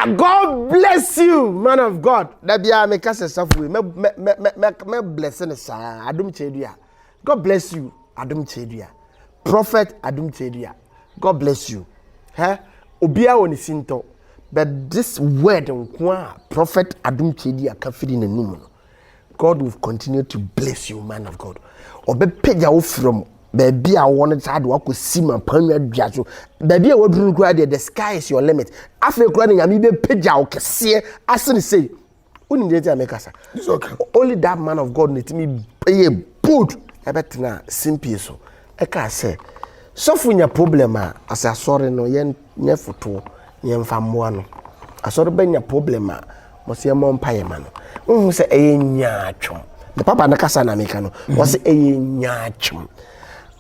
God bless you, man of God. That be me kase safu. Me blessing sa Adom Chedua. God bless you, Adom Chedua. Prophet Adom Chedua. God bless you. Obia woni sinto. But this word Prophet Adom Chedua ka fidi na numu. God will continue to bless you, man of God. Obe peja wo from baby I wanted to wako see my panwa dua so. Baby we duru kura the sky is your limit. Afi kura na nyame be peja wo kese asene say. Uni dey make asa. It's okay. Only that man of God need me be bold. E betina simple so. E ka say so nya problem a asa sorry no yen nya foto yen fammoa no. Asori benya problem a mo se mo mpaye ma no. Say enya atwom. The papa na kasa na meka no. Wo say enya atwom.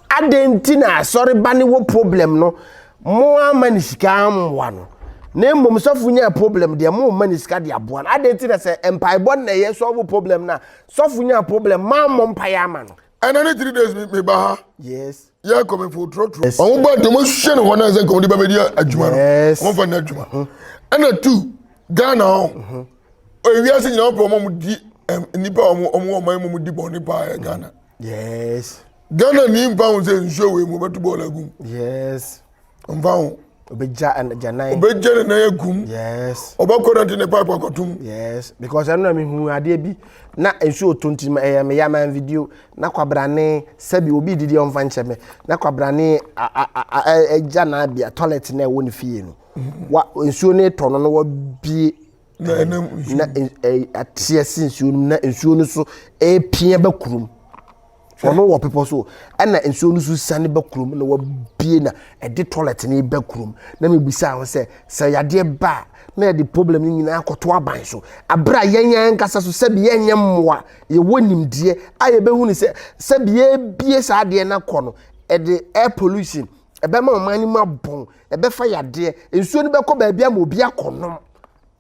Adentina sorry bani wo problem no mo amanisika amwa no na mmom sofu nya problem de mo manisika de aboa no adentina say empire bon na ye solve problem na sofu nya problem ma mo mpaye ama no and only 3 days me ba ha yes yeah coming for true on ba de mo hwe no hona zen ko de ba me dia adwuma no mo fa na adwuma and 2 Ghana o wi ase nyina pro mo di nipa o mo di bon nipa Ghana yes Ghana ni pound say nsuo we mo betu ball agum yes mfawo obeja and janai obeja na agum yes obakora ntine pipe akotum yes because I know me hu ade bi na nsuo tonti me ya man video na kwabrane sabi obi didi onfa ncheme na kwabrane eja na bia toilet na wo ne fie no wa nsuo ne tono no wo bie na atie nsuo na nsuo no so epia bakurum ono wo people so na nsuo no so sane bakurum na wo bie na e de toilet ne bakurum na me bisa ho se yade ba na the problem ni nyina akoto aban so abra yenyan kasa so sabi yenye mmoa ye wonimdie aye be hu ni sabi ye bie sa de na kono e de air pollution e be ma mani ma bon e be fa yade nsuo ni be ko ba bia ma obi akonom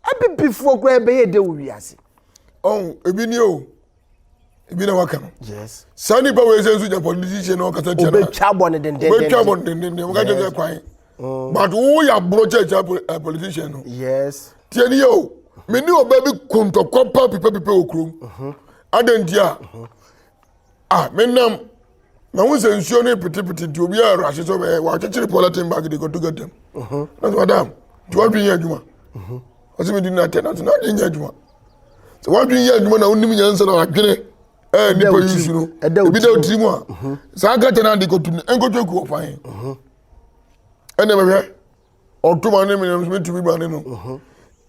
e before go e be ye de wo wiase ebi ni o ebi na waka no yes sani pa we say nsu ja politician no kasa tia na obe twa bon den mo ka je kwan but who ya bro church politician no yes tieni yo me ni oba bi kontokopa pipe okrom adantia me nam na wo se nsuo ne pitipiti ti obi a rahye so be wa chechiri politin bag de go to get them that's madam do what you aduma o me di na tenant na di aduma so what you aduma na onim nyansa na adwene ni pa yusu no ebi da otiri mu a sa ga tenant de go to enkoto ku ofan ene mehwe otuma ne me to be ban no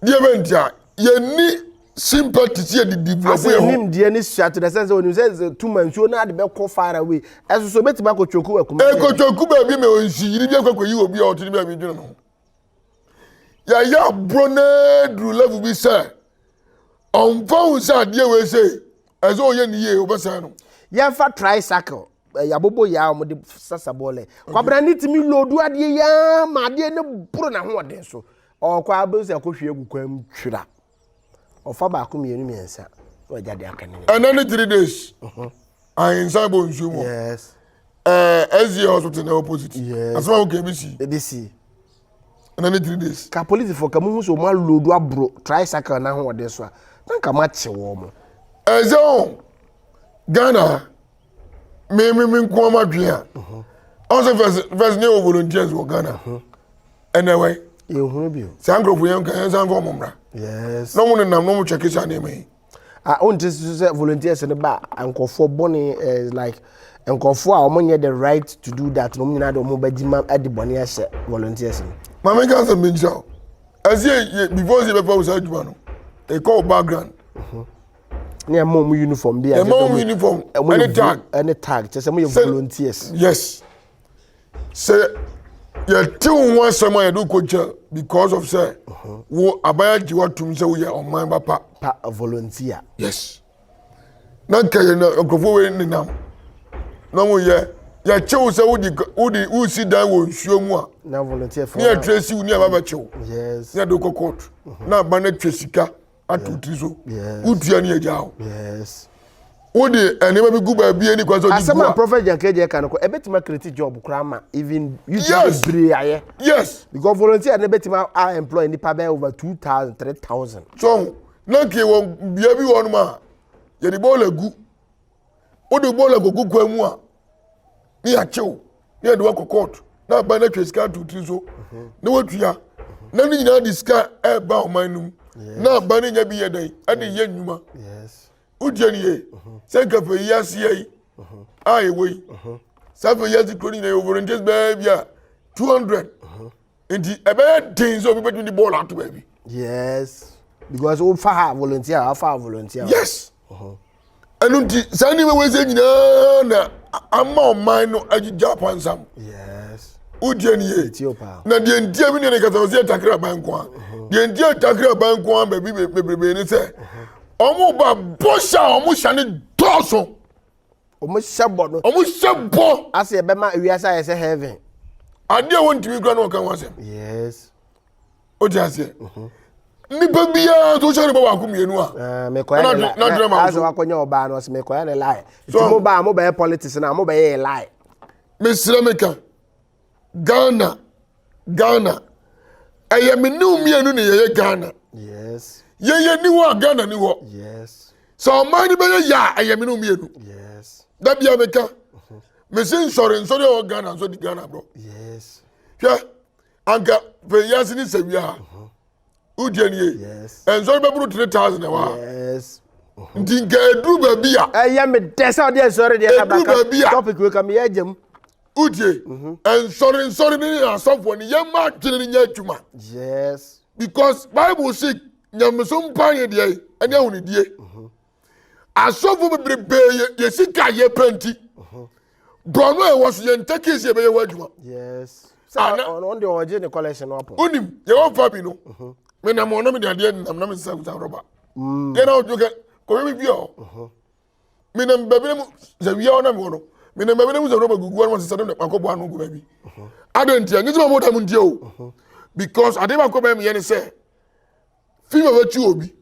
die bentia ye ni sympathy tie di develop ye him die ni shat the sense when you say too much you na de be go far away eso so betima ko choku akuma choku ba bi me onsi yiri bi akwa yi obi a otiri bi dwene no ya brone dru level bi say on phone say die we say ezo ye ni ye obesa no ya fa tricycle ya bobo ya mo de sasa bole kwabra ni timi lodu ade ya ma ade ne buru na ho ode so o kwa abusa ko hwe egu kwam twira o fa ba ko mienu miensa o jade akane and only 3 days inside bon sumo yes SG hospital na opposite yes asma o KBC ABC and only 3 days ka police for ka mu so ma lodu abro tricycle na ho ode so na ka ma che wo mo ezo Ghana me nko ma dwea also first new volunteers wo Ghana anyway you hu bi sangrofu yan kan sango momra yes no mo nam no mo check isa na me on this volunteers ne ba ankofo boni like ankofo a omonye the right to do that no nyina do mo bagima adi boni a hye volunteers ma me kan say me njao as before say be for say aduma no they call background near mom uniform there mom uniform any tag just some volunteers yes say you tell one someone you do coach because of say wo abaya jiwa tum say we on man papa a volunteer yes na kay na okofo we ni nam na mo ye ya chew say wo si dan wo nsuo mu a na volunteer for na tracy wo ni ababa chew yes na do court na ba na twesika atuti so utua ni agyawo yes What the and never be good by be any question. As some prophet Jankeje can go a bit more creative job grandma even you yes yes because volunteer and a bit more are employing the pabe over 2,000 3,000 so nanke won bia bi won ma ye the ball agu o the ball agu kwamu a ni a chew ni de work court na ba na tweska tutu so na watua na ni nyina diska e ba o manum na ba ni nya bi ye dan ade ye nnuma yes Ujeniye, senka for years ye. Aye we. Safa years clothing na volunteers baby 200. Inti ebe things so people the ball out baby. Yes. Because all far volunteer, Yes. Anunti sani we say nyina na ama man no agija pansam. Yes. Ujeniye. Ethiopia. Na de ntia bi ne kasa o se takra bankwa. De ntia takra bankwa baby bebrebe ni say omo ba bosha omo shane doso omo shabo no omo shabo ase e be ma wiasa ye say heaven ade won timi kra no kan wasem yes o ti ase ni babia to share ba wakum yenu a me koya na aso akonya oba no se me koya na lie so mo ba politics na mo ba ye lie me sira me kan Ghana eye me nu mienu ne ye Ghana yes ye ni wa Ghana ni wo yes so man be ya eye me nu mienu yes da bia me kan me sin sorry o Ghana so di Ghana bro yes hwe anka pe yasi ni sewia ujeniye yes en so be buru 3,000 wa yes ndinga edu ba bia ya me desa de sorry de ka baka topic we kam ye jam uje en sorry ni asofo ni ye ma twene nya atuma yes because Bible say nyamso mpanye de anya huni die asofo bebrebe ye sika ye penti brono e was ye ntake se be ye waduma yes on the original collection up onim ye won fa bi no me na mo no me de ade na me sa roba ye na ojoke ko me bi o me na baby mu za wi o na me no me na baby mu za roba gugu wan se dem akobo anu go baby adantia nyi mo da mu ndie o because ade ba ko ba me ye ne say fiva wetu obi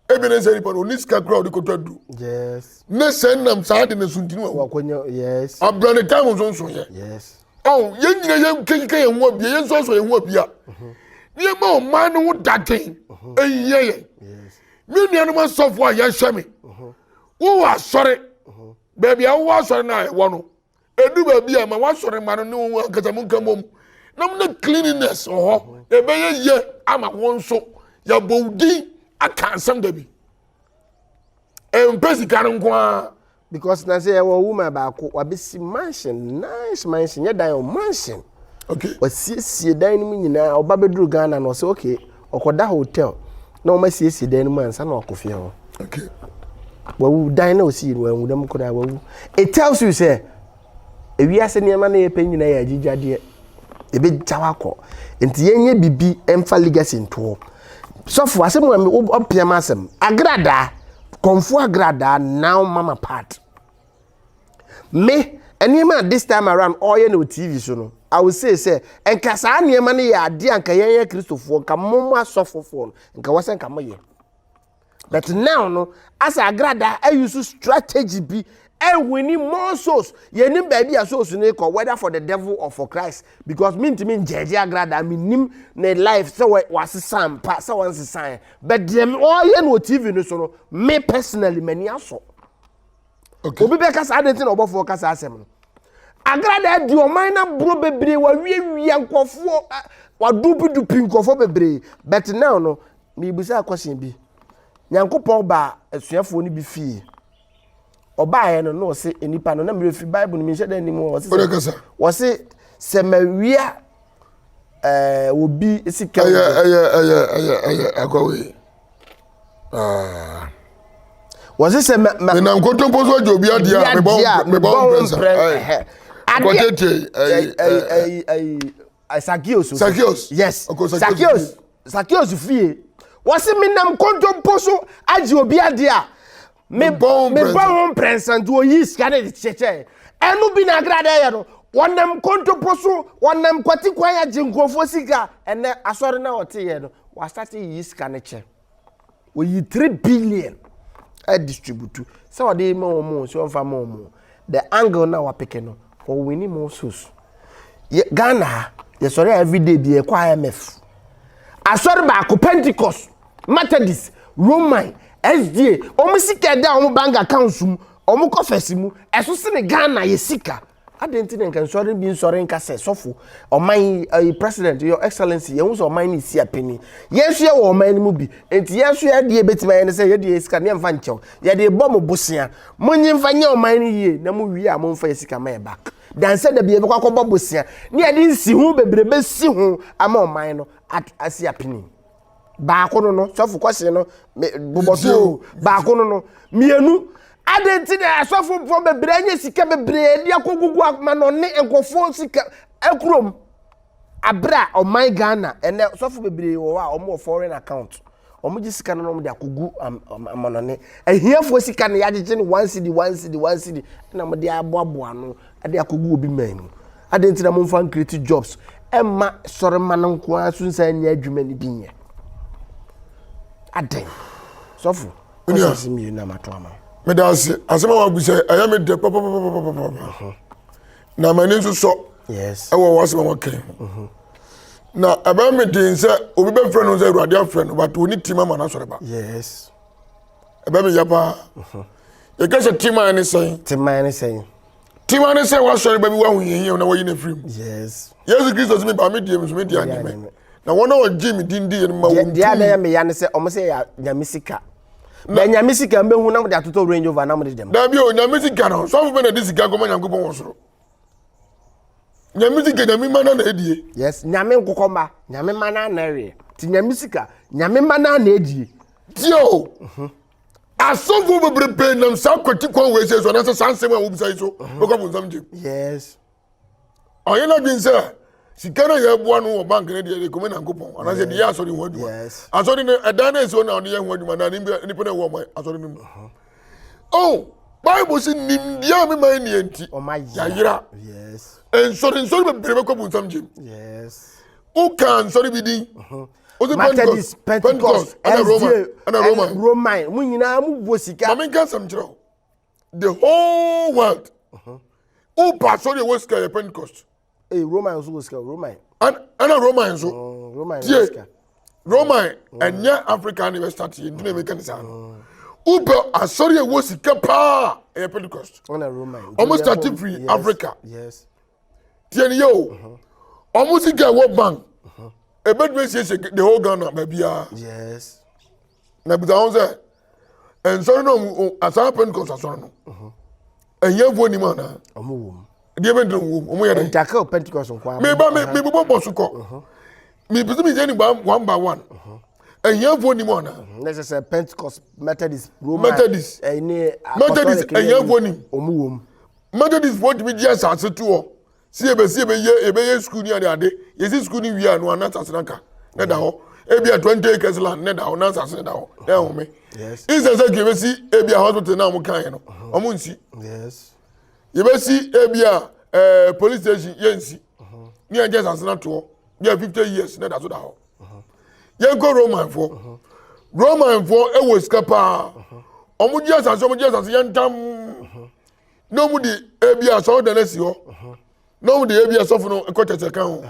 evidence any pano niska crowd ko tadu yes ne senam saade ne suntinu wa konya yes abrane time so ye yes oh ye nyina ye keke ye ho bia ye so ye ho bia ne ma o man no daten eyiye ye yes me nuanu ma sofo a ye hweme wo wa sore baby a wo sore na wo no edu ba bia ma wa sore ma no ne wo akata mun kamom na mun cleanliness ho e be ye ama won so ya bodi aka ansam da bi empesi kan nko because na say wo woman ba ko wabesi mansion nice mansion ya dan mansion okay wasiesie dan ni nyina oba beduru Ghana no say okay okoda hotel na o ma siesie dan ni mansa na okofie ho okay wawu dan na osi ni wawu dem koda wawu it tells you say ewiase niam na ye pe nyina ya agigade ebe jawako enti yenye bibi emfa legacy nto so for asem we opiam asem Agradaa konfu Agradaa now mama part me eniema this time around all you know TV so no I will say enka sa eniema na ya ade anka yenye Christopher nka momo asofofo nka wase nka moye but now no as Agradaa I use strategy be winning more souls yenim baby a souls ne ko whether for the devil or for Christ because mean to mean jeje Agradaa minim ne life so was sampa so one sign but them all you know TV no so no me personally many aso okay obi be kasa adentin obofo kasa asem no Agradaa di o man na bro bebre wa wiewia nkofo wa dupi nkofo bebre but now no me busa question bi nyankopon ba asuafo ni bi fie obaye no se enipa no na me refi Bible no me hye dan ni mu wo se semawia obi esika akwawe wo se me na nkotompo so ajo obi ade a me bon presa Sakios yes Sakios fie wo se me nam kontompo so aje obi ade a me bon present wo yi scan de cheche enu bi na Agradaa ya no wonam kontopo so wonam kwati kwan ya jinkofo sika ene asori na wote ye no wa start yi scan che wo yi 3 billion I distribute. So they more so more. The angle now we picking no for winning more souls. Ghana, yes, sorry every day be a IMF. I saw back Pentecost, Methodist, Roman, SDA, omusika da omu bank accounts mu, omu coffers mu, eso se ne Ghana ye sika. Adenti ne kan sorry bi sorry nka se sofo. Oman president your excellency, ye so oman ni si apeni. Yesu ye wo oman ni mu bi. Enti yesu ye de betima ye ne se ye de sika ne mfa nchew. Ye de bom bosia. Munyi mfa nye oman ni ye na mu wi a mu mfa sika ma back. Dan se de bi e be kwakọ bosia. Ne ye de nsi hu bebrebe si hu ama oman no asi apeni. Baako no sofo kwase no boboto baako no mienu adenti na sofo fo bebre anya sika bebre dia kogugu ma no ne enkofo sika ekrom abra o my Ghana ene sofo bebre wo a omo foreign account omo ji sika no mo dia kogu amanone ehiafo sika ne yagege ne 1 cedi na mo dia aboaboa no ade akogu obi man adenti na mo fan create jobs emma sore manan ko asunsa nya adwuma ni binye Adom. Sofu. What's me na matwama? Me da ase asema wa guse aya me de papa. Na mani so. Yes. E wo wasema wa kan. Na aba me de nse obi be friend no say Awurade afriend but oni tima ma na sore ba. Yes. Aba me yapa. E ka se tima ni say. Tima ni say. Tima ni say wa sore ba bi wa hu yin na wo yin afrim. Yes. Yesu Christ me ba me die me die anime. Na wona wa Jimmy dindi en ma wo. Dia na ya me ya ne se omo se ya nyamisika. Na nyamisika mbe hu na mo de atoto Range Rover na mo de dem. Da bi o nyamisika no so fu be na disika ko ma nyankopon wo soro. Nyamisika nyami mana na edie. Yes, nyame nkokoma, nyame mana na ewe. Ti nyamisika, nyame mana na edie. Tio. Asofu bebrebe nam sa kwati kon we se so na se sansem a wo bisa so. Ko ko nsam je. Yes. Oyena bin se sikana ya bua no bank ne de ko me nankopon ana se de ya asori ho aduma. Yes. Asori ne edana so na de ya ho aduma na ni pe na wo mai asori ni. Oh, Bible say nimdia me mai ni enti. Ya yira. Yes. En sorry bebrebe ko bu nsam je. Yes. O kan sorry bi din. Methodist, Pentecost, and Roman. Munyina mu bosika. Mama can some draw. The whole world. O pastor the was Pentecost. Roman was Roman. And a Roman so. Roman. Roman and yeah African university in the American. Uber sorry was pa a Pentecost. On a Roman. Almost 30 free Africa. Yes. Tieni yo. Almost get World Bank. A bad way says the whole Ghana, maybe. Yes. Na bizaonze. And so no, as happened, because I saw no. And you have one man. Omu. The event room, and tackle Pentecost on Kwame. Maybe Bosuko. Me, presume any one by one. And you have one man. Let's say Pentecost, Methodist, Roman. Methodist, and you have one. Omu. Methodist, what we just answer to. See a school near the day. Yes, school we are no ananka. Neda ho. Ebia 20 acres land. Neda ho. Nansa neda ho. There me. Yes. Is as I give see ebia hospital na mo kan no. Omunsi. Yes. You be see ebia police station yensi. Near just asena to. Near 50 years neda so da ho. Yenko Roman for. Roman for e was kapa. Omu just as yentam. No mudi ebia so da nesi ho. No the area suffer no quarter account.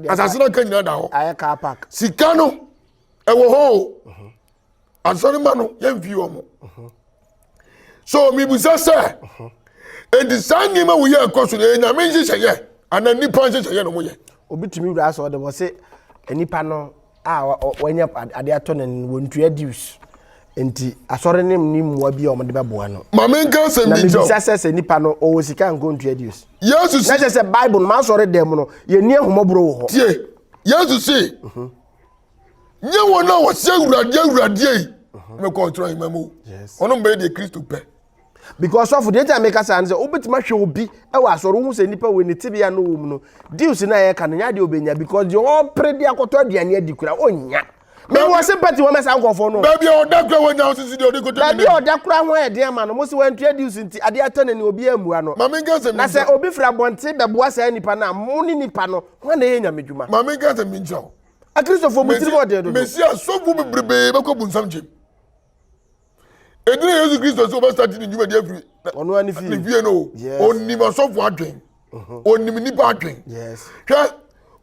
As I said, can you know? I car park. Sicano, a wo and sorry, mano, young view. So, me was say, and the sang him we are costing, and I mean, yeah, and then Nippon says, yeah, no, Obi to me, that's what there was it. Any panel, when you're at the attorney and won't reduce. Enti asore nim wabi o mede bebo no mama nka sem bi jo na sese nipa no o sika nko introduce Jesus na sese bible ma asore dem no ye ni ehumobro wo ho tie Jesus say nye wona wo se urade me control imamu ono mbe de Kristo pe because of the time make us say obetima hwe obi e wa asore hu se nipa we ne tibia no wo mu no deals na ye ka no nya de obenya because you all pray dia koto aduane adikura onya me was sympathy when I go for no. Baby, or that when you see the other. Baby, or that crown where dear man, most went to introduce into Adiaton and Obi Muano. Mammy gas and I said, Obi Frabonte, the boss any pana, money ni pano, one day in Yamijuma. Mammy gas and Mincho. A Christopher Monsieur, Monsieur, so good, baby, some gym. Edina Yesu Christ so be start in Juma dey free. Ono ani fi. Ni vie no. Oni ma so for adwen. Oni mi nipa adwen. Yes. Hwe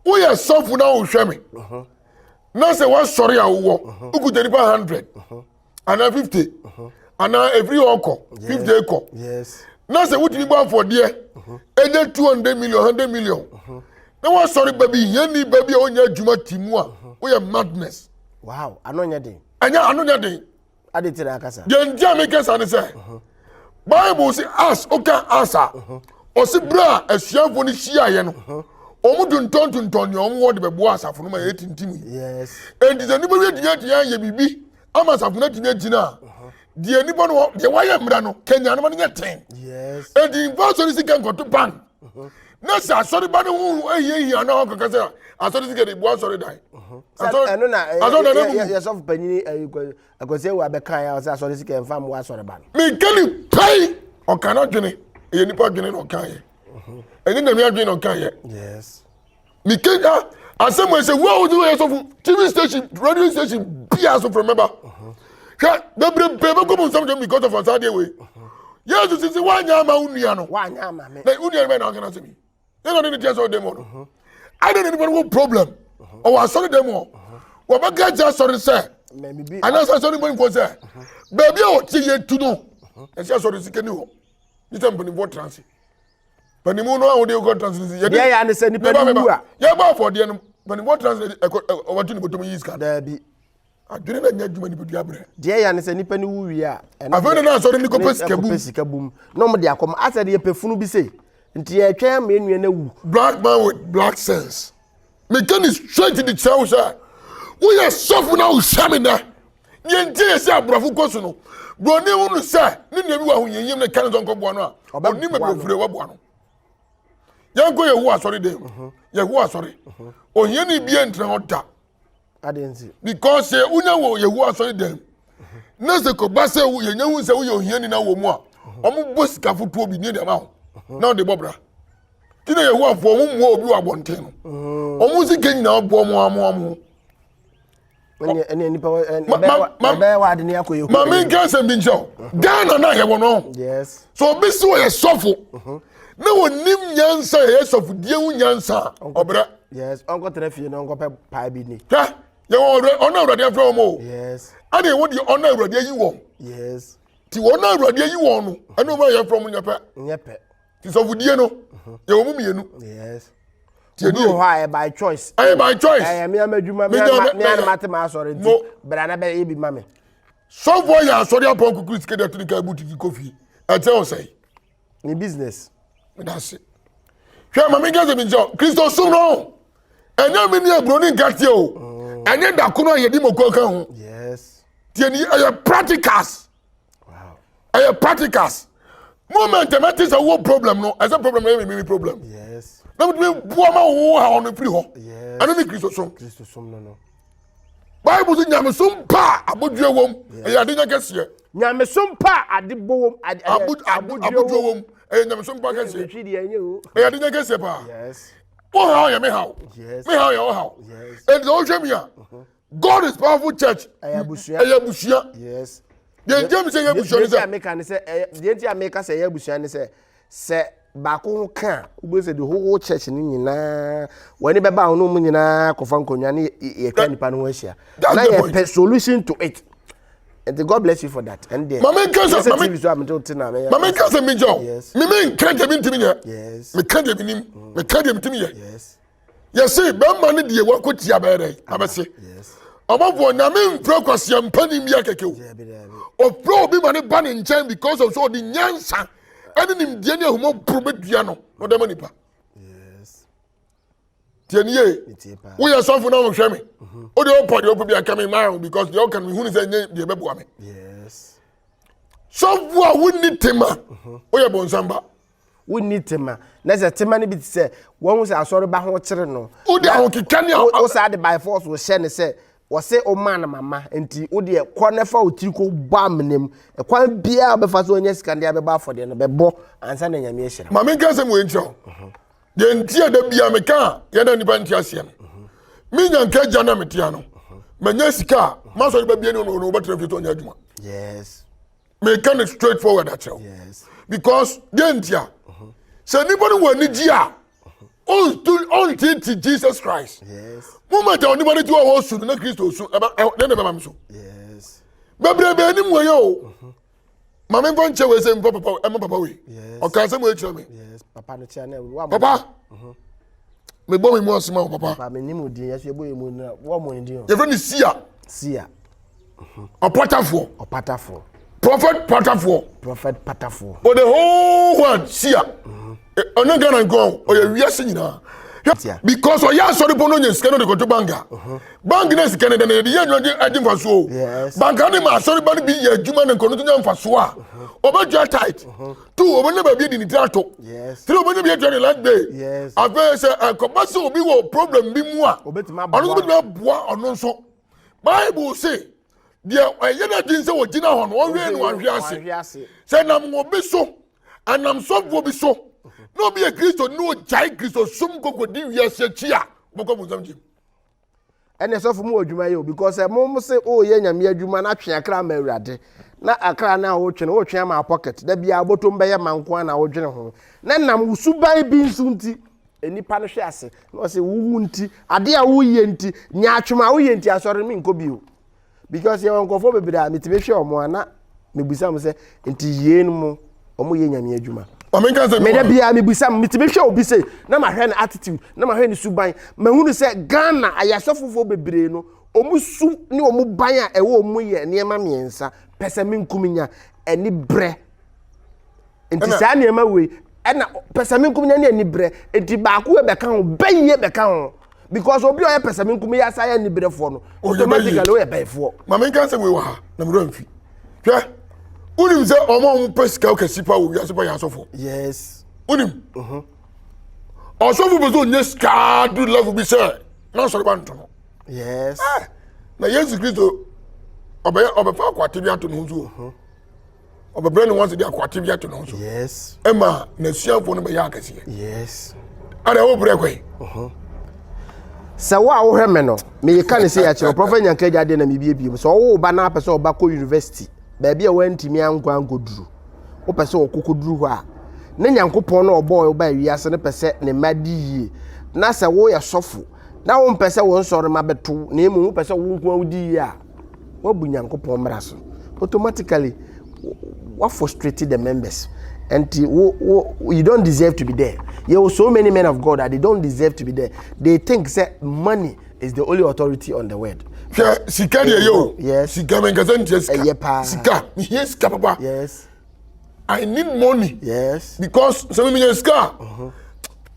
wo ye sofu na wo hwe me. Na say what sorry a wo. Uku nipa 100. And 50. And every oko 50 eko. Yes. Na say what nipa for there. Eje 200 million, 100 million. Na what sorry baby, yani baby onya adwuma timu a. Wo ye madness. Wow, anonya den. Anonya den. Ade tira akasa. The India makers and say, Bible say ask, okay, answer. Or see bra, a shameful shia yen. Omudun ton your word be boas for my 18 team. Yes. And is anybody yet ye bibi? I must have not yet jina. The anybody the wire mrano, Kenya no yet 10. Yes. And the invasion can go to bank. Nasa sorry bad who ye now because I saw this get the boy sorry die. I don't know. Yes, of penny. I could say we are back. I was sorry to get farm was sorry ban. Me can you pay or cannot join it? You need to join or can you? And then we are doing or can you? Yes. Me can as someone say, what would you have TV station, radio station, be as of remember? The paper come on something because of a Saturday way. Yes, you see, one yama uniano. One yama, the union men are going to me. They don't need to tell them all. I don't even have problem. Oh, I saw them all. What my guy just sorry, sir. And I saw somebody was there. Baby, oh, see you to know. And she saw the second new. You tell me what transit. But the moon, how do you go transit? Yeah, I understand. Yeah, but for the end, when what transit, what you put to me is can be. I didn't get you many people. Dear, I understand. Penny, we are. I've heard an answer in the Kaboom. No, my dear, come. I said, you're perfume be say. Until I came in, black man with black sense. Me can straight to the trouser. We are suffering now, Shamina. Yentia say, Bravo Cosono. Brony won't say, Nina, when you the cannons on Cobuana, or Nima for Wabuano. Yanko, you are sorry, Dave. You are sorry. Or Yenny be entering. I didn't see. Because you are sorry, Dave. Nasa Kobasa, you know, say you're here in our more. Omu boss kafu to be near the mouth. Now the Bobra. Kina you want for whom will be a one ten. Almost again now, Bomo. Any power and my main gas and been show. Ghana, I have one. Yes. So be so a soffle. No one nim yansa, yes, of dear yansa. Obra. Yes, Uncle Treffy and Uncle Pie Bidney. Ha! You already from more. Yes. I didn't want the honor already you want. Yes. The honor already you want. I know where you're from in your pet. It's of Diano. Your woman. Yes. You know why by choice. I am by choice. I am mathemas or no, but I never be mammy. So boy, I saw your punk Chris get to the Kabuti coffee. I tell say. In business. That's it. Sure, Mammy gets a job. Christo soon on. And then many are groaning got you. And then that couldn't hear him. Yes. Tieni are practicals. Wow. I have practicals. Moment, that is a war problem. No, as a problem, maybe problem. Yes. Now, we on the free home. Yes. I don't think Christo no. Bible in Yamasum Pa, about your womb. I didn't guess here. Yamasum Pa, I did boom. I about your womb. And Yamasum Pa gets here. I didn't guess here. Yes. Oh, how you may how? Yes. May how? Yes. And the Ocean, God is powerful church. I am Bushia. Yes. The James say Bushia. The America say Bushia say Bako can we say the whole church in when you beba no munina kofan konwane e kan nipa no ahia na a solution to it, and God bless you for that. And then Mama cancer me job. Yes. Me can't get into me. Yes. Me can't get in. Me can't get to me. Yes. Yes, see, ben man dey work with ya bere. Abese. Yes. Amafo na me focus yam pani mi akeke. O pro bi man ban in chain because of so the nyansa. Any nim die ne humo probedua no. No dem nipa. Yes. Tienie. We are so for now hwe me. O dey opod dey opo coming now because they can me hu say dey bebo me. Yes. So we need tema. O ye bonsamba. We need tema. Na say tema ne bi say won say asori ba ho kire no. O dey ahokika ne o say the by force wo share ne say wo say o man mama enti o dey kwa nefa o tiriko ba amnem e kwa bia obefa so onye sika ndia be ba for de no be bo ansa na nyame ehira. Ma me nka say mo encho. De ntia da bia me ka ye na nipa ntia se no. Me nyanka gya na metia no. Manya sika ma so ba bia no no betre fito nya adwuma. Yes. mechanic straightforward at you. Yes. Because Gentia. So anybody will need ya. All to Jesus Christ. Yes. Moment anybody to our soon, no Christo soon about so. Yes. Baby, anyway, yo. Mamma Vancha was saying, Papa, I'm a papa. Yes. Or can someone tell me? Yes. Papa no channel. Papa. Me boy more small, Papa. Papa, me nimu di. Yes, you boy mo na. What mo ndi? Your friend is Sia. Sia. A Patafo. Or Patafo. Prophet Patafo. Prophet Patafo. Or the whole one, Sia. I'm not gonna go. Or you're yasing now. Because I am sorry for no one scanning the go to Banga. Banga is Canada, the young Adom for so. Yes. Banga, sorry, but be a human and continue for so. Over your tight. Two, over never be in the trato. Yes. Three, over never be a land day. Yes. I very say a commercial be a problem be more. Obetima I don't know what or no so. Bible say, dear, I yet didn't say what dinner on one way and one yassi. Say, I'm more be so, and I'm so for be so. No be a Christo, no giant Christo, some go di yes chia. Boko muzamji. And it's of more Jumayo because a moment say, oh, yeah, Yamia Juma, not Chakra Merade. Na akra na wo twen ma pocket da bia botom be mankwa na wo dwene ho na nam suban bi nsunti enipa no hwe ase no se wo nti ade a wo ye nti nya atwema wo ye nti asore me nko bio because ye wonkofo bebira metibe hwe omo ana mebisa mo se nti ye no mo omo ye nyame adwuma me da bia mebisa metibe hwe obi se na ma hwe na attitude na ma hwe ni suban mahunu se Ghana ayasofofo bebire no omusu ni omuban a ewo omu ye niema miensa pese minkuminya eni bre enti sa niema we ena pese minkuminya ni eni bre enti ba ko e beka ho beye beka ho because obi o ye pese minkumiya sa ya ni bre fo no automatically we be fo ma men kan se we wa ha na mro amfi hwe unim se omo pesika o kasipa wo ya so ba ya sofo yes unim osofo bezo nye ska do love bi se na so ba nto yes na Jesus Christo obefa akwate bi ato no nso obebre no once dey akwate bi ato no nso yes ema na suafo no be ya akase yes ada wo bre kwai sa wa wo hweme no me ka ne se ya kire prophet nyankaja de na me biebiem so wo ba na pese oba ko university ba bia wantimi ankwa ankoduru wo pese okokoduru ho a ne nyankopon na obo wo ba wiase ne pese ne madi yie na se wo ya sofo na wo mpese wo nsore mabeto na emu wo pese wo nko awudi ya wo bu nyankopon mraso automatically what frustrated the members and you don't deserve to be there. There are so many men of God that they don't deserve to be there. They think that money is the only authority on the word. Sika de yo. Yes. Sika men kazan sika. Sika. Yes, papa. Yes. I need money. Yes. Because some me sika.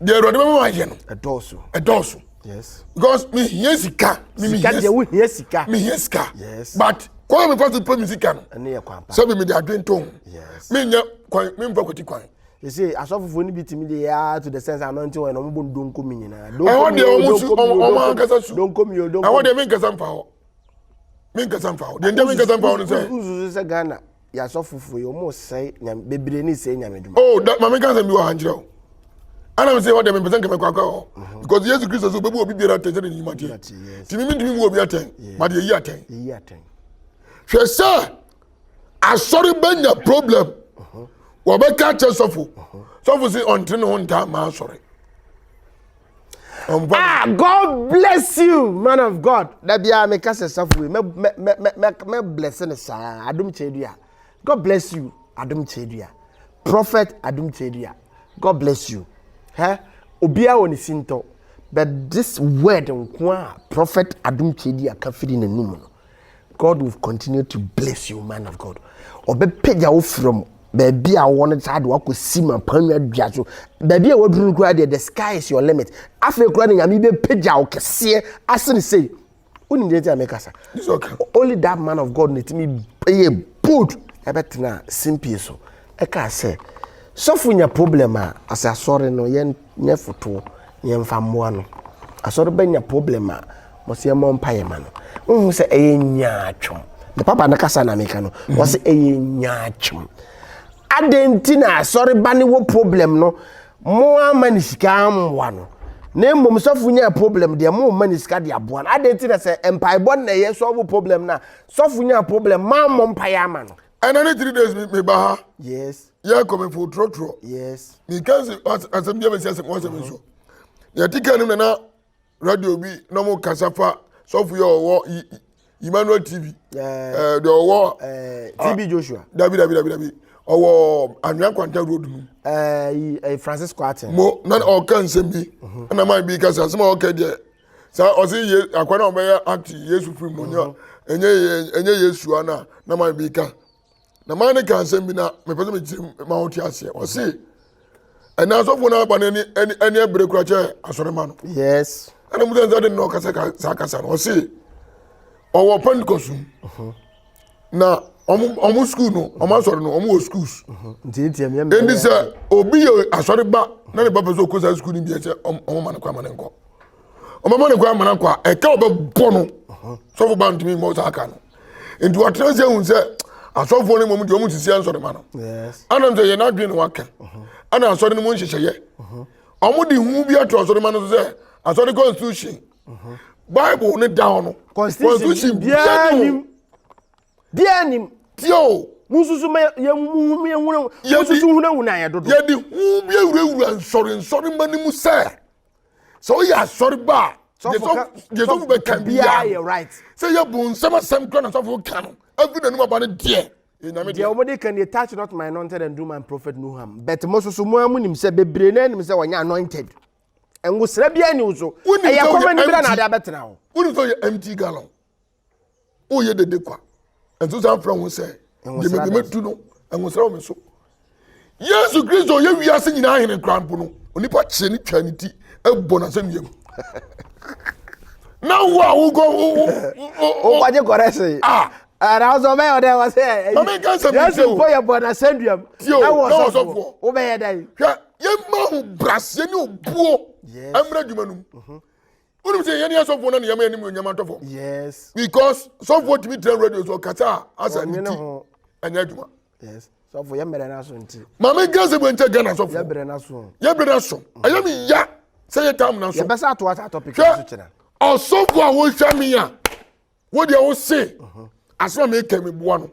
They are remember my yen. A dosu. A dosu. Yes. Because me yes sika. Me yes sika. Me yes sika. Yes. But kwa me first pay me sika. Ane ya kwampa. Sabi me dey adwen ton. Yes. Me nya kwa me mfa kwati kwan. You see, asofofo ni bitimi dey ya to the sense anointing when omo bon don komi nyina. Don't come you. I want them in Kazamfa. Me Kazamfa. The ndem Kazamfa no say. Uzu se Ghana. Ya asofofo yo mo say nyam bebre ni say nyam adwuma. Oh, that mama can say me wa hanjiro. And I'm say what them person can kwakwa. Because Jesus Christ so bebu obi biara tete ni mate. Ti mi ntimi wo obi aten. But ye yi aten. Ye yi aten. Hwe say asori benya problem. Wo be ka che sofo. Sofo say until no nta ma sorry. God bless you, man of God. That be I make us suffer. Me blessing sa Adom Chedua. God bless you, Adom Chedua. Prophet Adom Chedua. God bless you. Huh? Obia woni sinto. But this word Prophet Adom Chedua can fit in the name. God will continue to bless you, man of God. Obe peja wo from baby I wanted to add work with Sima Panya Jazo. Baby I would cry the sky is your limit. After crying, I mean, Peja or Cassia, as I say, only data make us. Only that man of God need me pay a boot. I bet now, simple so. I can't say. So for your problem, as I saw no yen nefuto, yen famuano. I saw the benya problem, must your mom pay man. Say a nyachum. The papa Nakasa Namekano was a nyachum. Adentina sorry bani wo problem no mo amani sika amwa na mom sofu nya problem de mo mani sika de aboa adentina se empire bon na ye solve problem na sofu nya problem ma mom pa ya ma no And only 3 days me baha. Yes. Yeah, coming for trotro. Yes. Because as I'm never saying once so. Yeah, tika no na radio bi no mo kasafa so for your Emmanuel TV. The war TB Joshua. Dabi. Owo Anwan Kwanta road mu. Francis Quarten. Mo na o kan sem bi. Na man bi kasa sem o ka de. Sa o se ye akwana o be act Yesu film no nya. Enye Yesu ana na man bi ka. Na man kan sem bi na me pese me tim ma o ti ase. O se and now so for now but any break crutch asore man. Yes. And mu den no kasa no se owo Pentecost. Na omu school no omu asore no omu schools. Nti me Endi say obi ye asore ba na ne baba so kosa school ni bi say omu man kwa man nko. Omu man kwa man nko e ka obebo no. So for band me mo sa aka no. Nti what tell say hun say asofo ne momu di omu sisi ansore man. Yes. Anam say ye na dwen waka. Ana asore ne mo nhyehyeye. Omu di hu bi ato asore man so say asore constitution. Bible ne down no. Constitution bianim. Dianim. Tio. Mususu me hunu. Mususu huna ya dodo. Ye di hu bi ewura nsore manimu say. So ya asore ba. Jesus be can be right. Say you bun some kran so for can. Every no ma ba ne de. The omode can you touch not my anointed and do my prophet no harm. But Mosusu mo amunim say bebre na nim say wanya anointed. And go sra bia ni uso. E ya koma ni bra na da betena ho. Wonu so empty gallon. O ye de kwa. And so some from say, "They me do no." And go sra me so. Yesu Kristo ye wiase nyina hene krampo no. Onipa kye ni twa ni ti e bona se niem. Now wo go o kwaje correction. And I was over there was say, "Yes, for your bona senduam." That was for. O be here dai. Ye ma bras ye ni obuo. Amra dwumanum. Wonu say ye ni asofo na ye ma ni nyama tofo. Yes. Because some what me tell radio so kata as an anya dwuma. Yes. So for ye mere na so nti. Mama gase bo nche Ghana so. Ye bere na so. Ye bere so. Aya mi ya. Say ye tam na so. Ye besa to what topic so chena. Osofo a wo hwa me ya. Wo de wo say. Asma me kemi boa no.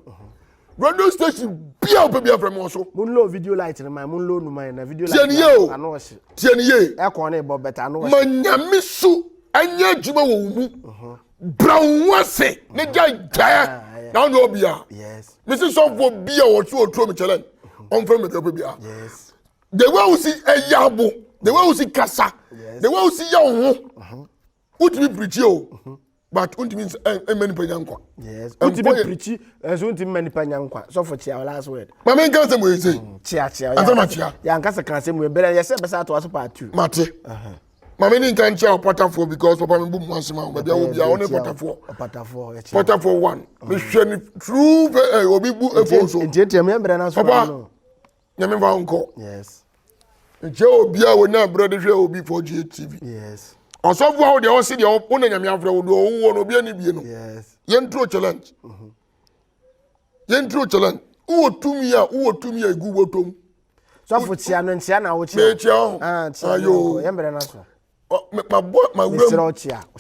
Radio station bia ope bia from so. Mun low video light na my mun low no my na video light. Ano wo se. Tieni ye. E ko na e bo better ano wo. Manyame su anya dwuma wo mu. Brown wase ne gaya na no bia. Yes. Mrs. Sofo bia wo tu otro me challenge. On from me bia. Yes. The way we see eyabo, the way we see kasa, the way we see ya ho. Utimi preach o. But untimi many panyankwa. Yes. Untimi preach, so untimi many panyankwa. So for chia last word. Ma men kan say mo say. Chia. Azama chia. Ya nka kan say mo bere ya say besa to aso part 2. Mate. Ma men kan chia Potafo because papa me bu mo asema o bia obi a woni Potafo. Potafo 1. Me hwe ni true obi bu efo so. Entienti me bere na so no. Nyame va nko. Yes. Nche obi a woni abrade hwe obi for GTV. Yes. Osofo how de o se de o na nyame afre wo do wo no obi ani bie no. Yes. Yentro challenge. Yentro challenge. Uwo tumi a egu wotom. So for chia no chia na wo chia. Me chia. Ayo. Ye bere na so. Ma wura.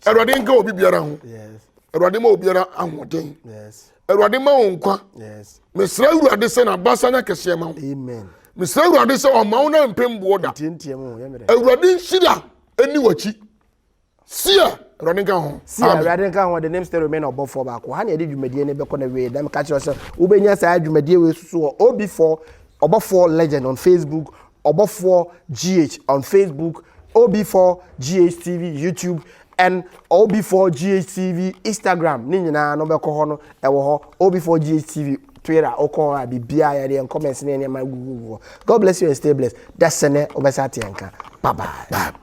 Erode nka obi biara ho. Yes. Erode ma obi biara ahoden. Yes. Erode ma wonkwa. Yes. Me sra urade se na basanya kese ma. Amen. Me sra urade se o ma wo na mpembo da. Entienti mo ye mere. Erode nhira eni wachi. Sia running ho. Sia running ho the name still remain above for back. Ha na dey dwumadie ne be kọ na we dem catch yourself. Ubenya sa dwumadie we susu OB4 Obofo Legend on Facebook, Obofo GH on Facebook, OB4 GHTV YouTube and OB4 GHTV Instagram. Ni nyina no be kọ ho no e wo ho OB4 GHTV Twitter okọ a bibia ya dey comments ne ma gugu. God bless you and stay blessed. That's ne obesati anka. Bye bye.